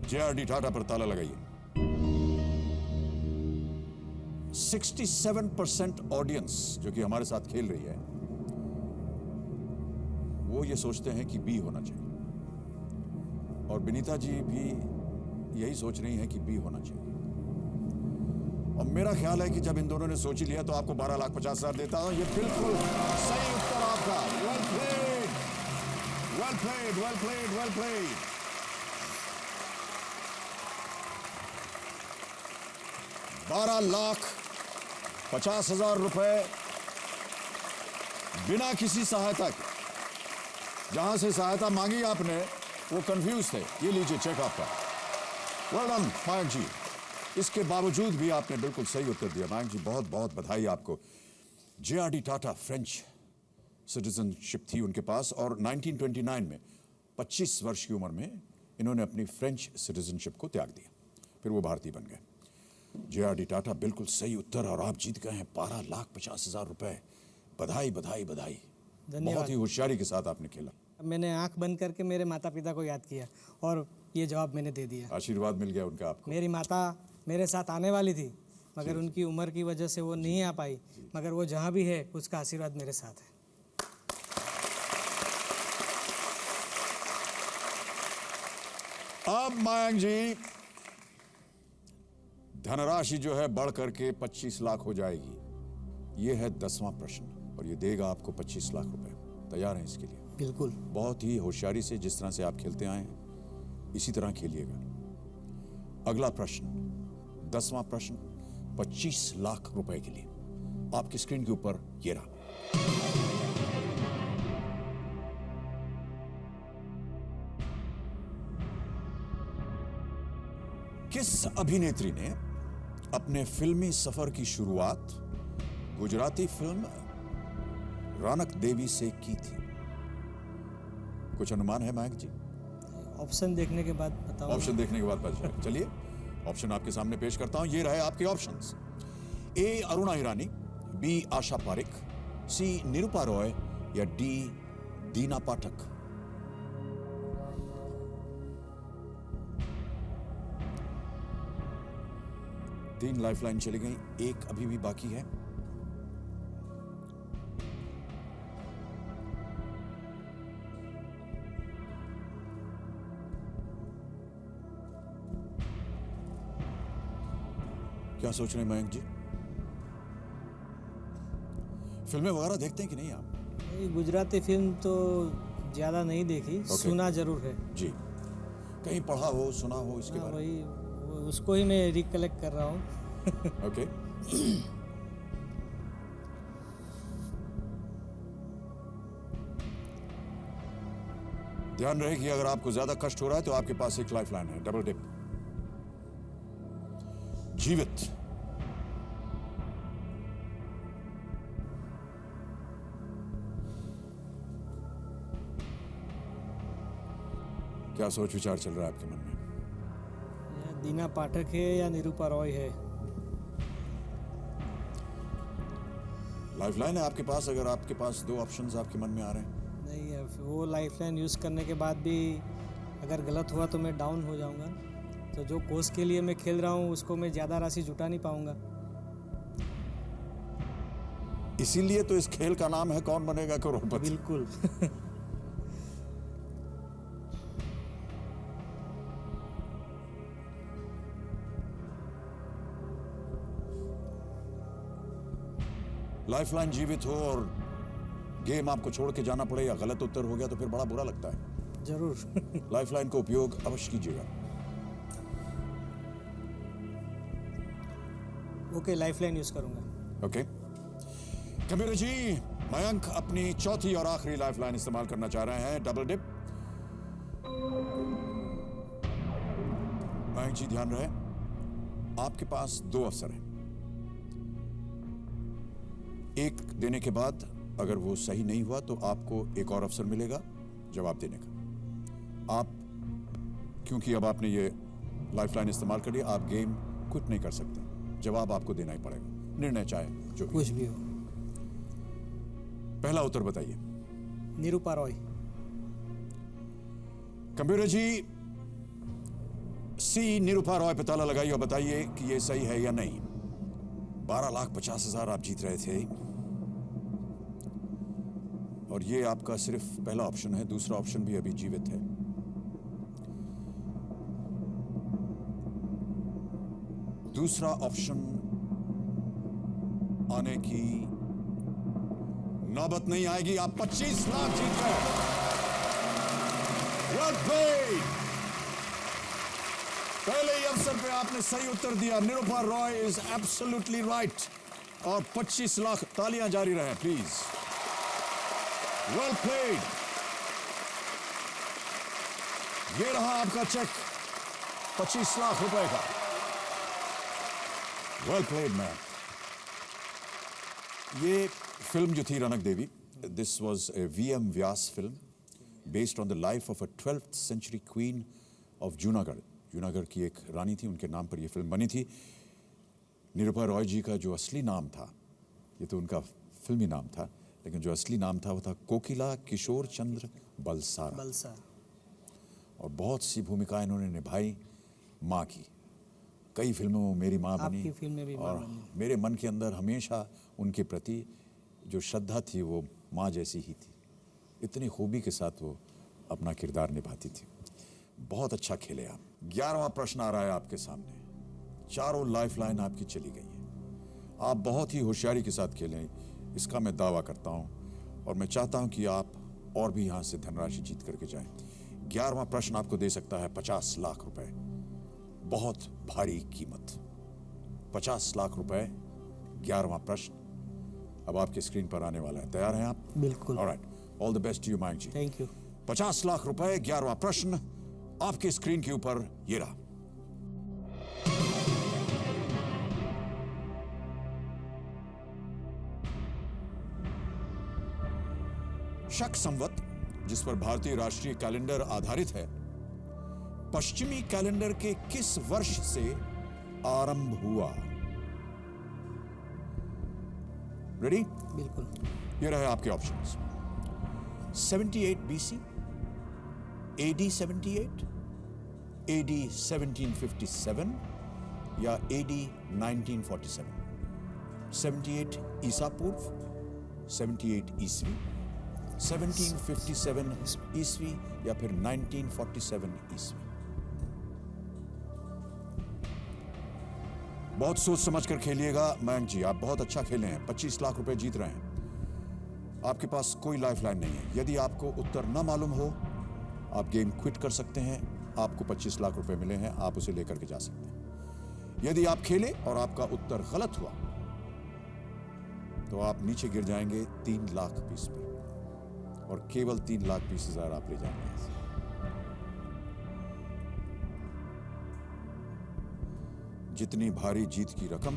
JRD टाटा पर ताला लगाइए। 67% ऑडियंस जो कि हमारे साथ खेल रही है वो ये सोचते हैं कि बी होना चाहिए, और विनीता जी भी यही सोच रही हैं कि बी होना चाहिए। और मेरा ख्याल है कि जब इन दोनों ने सोच ही लिया तो आपको 12,50,000 देता हूं। ये बिल्कुल सही उत्तर आपका। Well played. Well played, well played, well played. ₹12,50,000 बिना किसी सहायता के। जहां से सहायता मांगी आपने वो कंफ्यूज थे। ये लीजिए चेक आपका। वेल डन मयंक जी। इसके बावजूद भी आपने बिल्कुल सही उत्तर दिया मयंक जी, बहुत बहुत बधाई आपको। JRD टाटा फ्रेंच सिटीजनशिप थी उनके पास और 1929 में 25 वर्ष की उम्र में इन्होंने अपनी फ्रेंच सिटीजनशिप को त्याग दिया, फिर वो भारतीय बन गए। JRD टाटा बिल्कुल सही उत्तर और आप जीत गए हैं ₹12,50,000। बधाई बधाई बधाई। बहुत ही होशियारी के साथ आपने खेला। मैंने आंख बंद करके मेरे माता पिता को याद किया और ये जवाब मैंने दे दिया। आशीर्वाद मिल गया उनका आपको। मेरी माता मेरे साथ आने वाली थी मगर उनकी उम्र की वजह से वो नहीं आ पाई, मगर वो जहाँ भी है उसका आशीर्वाद मेरे साथ है। अब मयंक जी धनराशि जो है बढ़ करके 25 लाख हो जाएगी। ये है 10वां प्रश्न और ये देगा आपको 25 लाख रुपए। तैयार हैं इसके लिए? बिल्कुल। बहुत ही होशियारी से जिस तरह से आप खेलते आए हैं इसी तरह खेलिएगा। अगला प्रश्न 10वां प्रश्न 25 लाख रुपए के लिए आपकी स्क्रीन के ऊपर ये रहा। किस अभिनेत्री ने अपने फिल्मी सफर की शुरुआत गुजराती फिल्म रौनक देवी से की थी? कुछ अनुमान है मयंक जी? ऑप्शन देखने के बाद बताओ। ऑप्शन देखने के बाद पता चलेगा। चलिए ऑप्शन आपके सामने पेश करता हूं। ये रहे आपके ऑप्शंस। ए अरुणा ईरानी, बी आशा पारिक, सी निरूपा रॉय या डी दीना पाठक। तीन लाइफलाइन चली गई, एक अभी भी बाकी है। क्या सोच रहे हैं मयंक जी? फिल्में वगैरह देखते हैं कि नहीं आप? गुजराती फिल्म तो ज्यादा नहीं देखी, सुना जरूर है जी। कहीं पढ़ा हो, सुना हो इसके बारे में? वही उसको ही मैं रिकलेक्ट कर रहा हूँ। ओके। ध्यान रहे कि अगर आपको ज्यादा कष्ट हो रहा है तो आपके पास एक लाइफलाइन है, डबल डिप। जीवित। क्या सोच विचार चल रहा है आपके मन में? या दीना पाठक है या निरूपा रॉय है। लाइफलाइन है आपके पास, अगर आपके पास दो ऑप्शंस आपके मन में आ रहे हैं। नहीं है, वो लाइफलाइन यूज़ करने के बाद भी अगर गलत हुआ तो मैं डाउन हो जाऊंगा। तो जो कोर्स के लिए मैं खेल रहा हूँ उसको मैं ज़्यादा राशि जुटा नहीं पाऊंगा। इसीलिए तो इस खेल का नाम है कौन बनेगा करोड़पति। बिल्कुल। लाइफलाइन जीवित हो और गेम आपको छोड़ के जाना पड़े या गलत उत्तर हो गया तो फिर बड़ा बुरा लगता है। जरूर। लाइफलाइन का उपयोग अवश्य कीजिएगा। ओके, लाइफलाइन यूज करूंगा। ओके। कबीर जी, मयंक अपनी चौथी और आखिरी लाइफलाइन इस्तेमाल करना चाह रहे हैं, डबल डिप। मयंक जी ध्यान रहे, आपके पास दो अवसर हैं। एक देने के बाद अगर वो सही नहीं हुआ तो आपको एक और अवसर मिलेगा जवाब देने का। आप क्योंकि अब आपने ये लाइफलाइन इस्तेमाल कर लिया, आप गेम क्विट नहीं कर सकते। जवाब आपको देना ही पड़ेगा, निर्णय चाहे जो कुछ भी हो। पहला उत्तर बताइए। निरूपा रॉय। कंप्यूटर जी, सी निरूपा रॉय पे ताला लगाइए और बताइए कि ये सही है या नहीं। 12,50,000 आप जीत रहे थे और ये आपका सिर्फ पहला ऑप्शन है, दूसरा ऑप्शन भी अभी जीवित है। दूसरा ऑप्शन आने की नौबत नहीं आएगी। आप 25 लाख जीत गए। Well played. पहले ही अवसर पे आपने सही उत्तर दिया. Nirupa Roy is absolutely right. और 25 लाख. तालियां जारी रहें प्लीज. Well played. ये रहा आपका चेक 25 लाख रुपए का. Well played man. ये फिल्म जो थी Ranak Devi, this was a VM. Vyas film based on the life of a 12th century queen of Junagadh. Junagadh की एक रानी थी, उनके नाम पर यह फिल्म बनी थी. निरुपा रॉय जी का जो असली नाम था, ये तो उनका फिल्मी नाम था, लेकिन जो असली नाम था वो था कोकिला किशोर चंद्र बलसारा. और बहुत सी भूमिकाएं इन्होंने निभाई माँ की. कई फिल्मों में मेरी माँ बनी. आपकी फिल्म में भी माँ और बनी. मेरे मन के अंदर हमेशा उनके प्रति जो श्रद्धा थी वो माँ जैसी ही थी. इतनी खूबी के साथ वो अपना किरदार निभाती थी. बहुत अच्छा खेले आप. 11वां प्रश्न आ रहा है आपके सामने. चारों लाइफलाइन आपकी चली गई है. आप बहुत ही होशियारी के साथ खेलें, इसका मैं दावा करता हूं. और मैं चाहता हूं कि आप और भी यहां से धनराशि जीत करके जाएं. 11वां प्रश्न आपको दे सकता है 50 लाख रुपए. बहुत भारी कीमत. 50 लाख रुपए. 11वां प्रश्न अब आपके स्क्रीन पर आने वाला है. तैयार हैं आप? बिल्कुल. Alright. All the best to you Mayank ji. Thank you. 50 lakh रुपए. 11वां प्रश्न आपके स्क्रीन के ऊपर ये रहा. शक संवत, जिस पर भारतीय राष्ट्रीय कैलेंडर आधारित है, पश्चिमी कैलेंडर के किस वर्ष से आरंभ हुआ? रेडी? बिल्कुल. ये रहे आपके ऑप्शंस. 78 BC, AD 78, AD 1757 या AD 1947. 78 ईसा पूर्व, 78 ईस्वी, 1757 ईस्वी या फिर 1947 ईस्वी. बहुत सोच समझ कर खेलिएगा मयंक जी. आप बहुत अच्छा खेले हैं. 25 लाख रुपए जीत रहे हैं. आपके पास कोई लाइफलाइन नहीं है. यदि आपको उत्तर न मालूम हो, आप गेम क्विट कर सकते हैं. आपको 25 लाख रुपए मिले हैं, आप उसे लेकर के जा सकते हैं. यदि आप खेले और आपका उत्तर गलत हुआ तो आप नीचे गिर जाएंगे 3 लाख पीस पे, और केवल 3 लाख 20,000 आप ले जाएंगे. जितनी भारी जीत की रकम,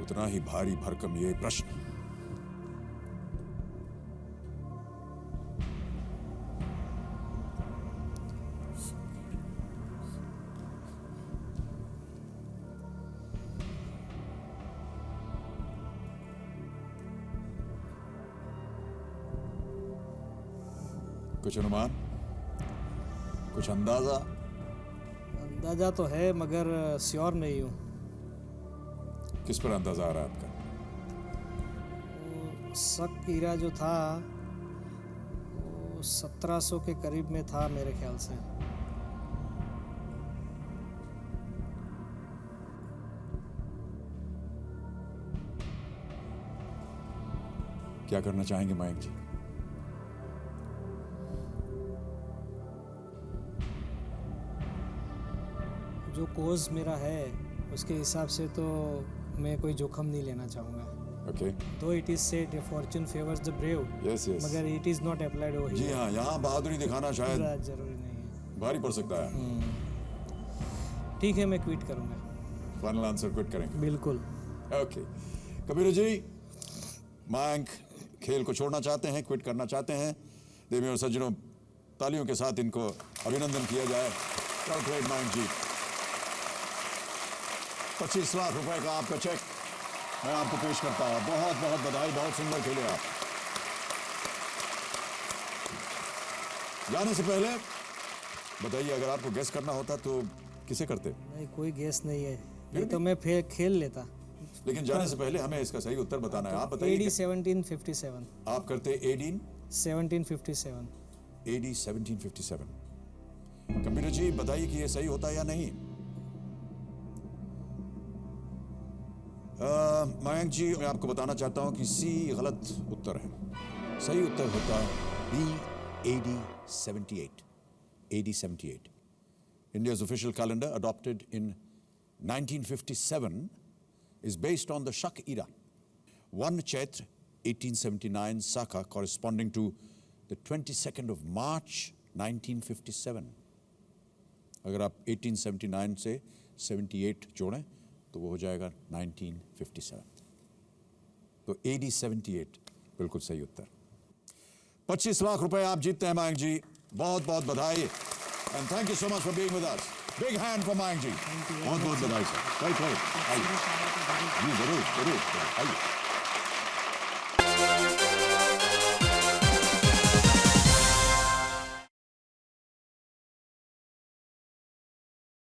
उतना ही भारी भरकम ये प्रश्न. कुछ अनुमान, कुछ अंदाजा? अंदाजा तो है मगर श्योर नहीं हूँ. किस पर अंदाजा आ रहा है आपका? वो शक हीरा जो था वो 1700 के करीब में था मेरे ख्याल से. क्या करना चाहेंगे मयंक जी? जो कोज मेरा है उसके हिसाब से तो मैं कोई जोखम नहीं लेना चाहूँगा. Okay. Though it is said fortune favours the brave, yes yes. मगर it is not applied over जी हाँ, यहाँ बहादुरी दिखाना शायद जरूरी नहीं है. भारी पड़ सकता है. ठीक है, मैं क्विट करूँगा. फाइनल आंसर क्विट करेंगे? बिल्कुल. ओके. कबीर जी, मयंक खेल को छोड़ना चाहते हैं, क्विट करना चाहते हैं. देवी और सज्जनों, तालियों के साथ इनको अभिनंदन किया जाए. वेल प्लेड मयंक जी. 25 लाख रुपए का आपका चेक मैं आपको पेश करता हूं. बहुत बहुत बधाई. बहुत सुंदर खेले आप. जाने से पहले बताइए, अगर आपको गेस करना होता तो किसे करते? नहीं, कोई गेस नहीं है. नहीं तो मैं फिर खेल लेता. लेकिन जाने से पहले हमें इसका सही उत्तर बताना है. आप बताइए. AD 1757. आप करते AD 1757. AD 1757. कबीर जी, बताइए कि ये सही होता है या नहीं. मयंक जी, मैं आपको बताना चाहता हूं कि C गलत उत्तर है. सही उत्तर होता B AD 78. AD 78. India's official calendar, adopted in 1957, is based on the Shak era. 1 Chaitra 1879 Saka, corresponding to the 22nd of March 1957. अगर आप 1879 से 78 जोड़ें तो वो हो जाएगा 1957. तो AD 78 बिल्कुल सही उत्तर. 25 लाख रुपए आप जीतते हैं मयंक जी. बहुत बहुत बधाई. And thank you so much for being with us. Big hand for Mayank ji. बहुत बहुत बधाई सर. Right right. आइए. जी जरूर जरूर आइए.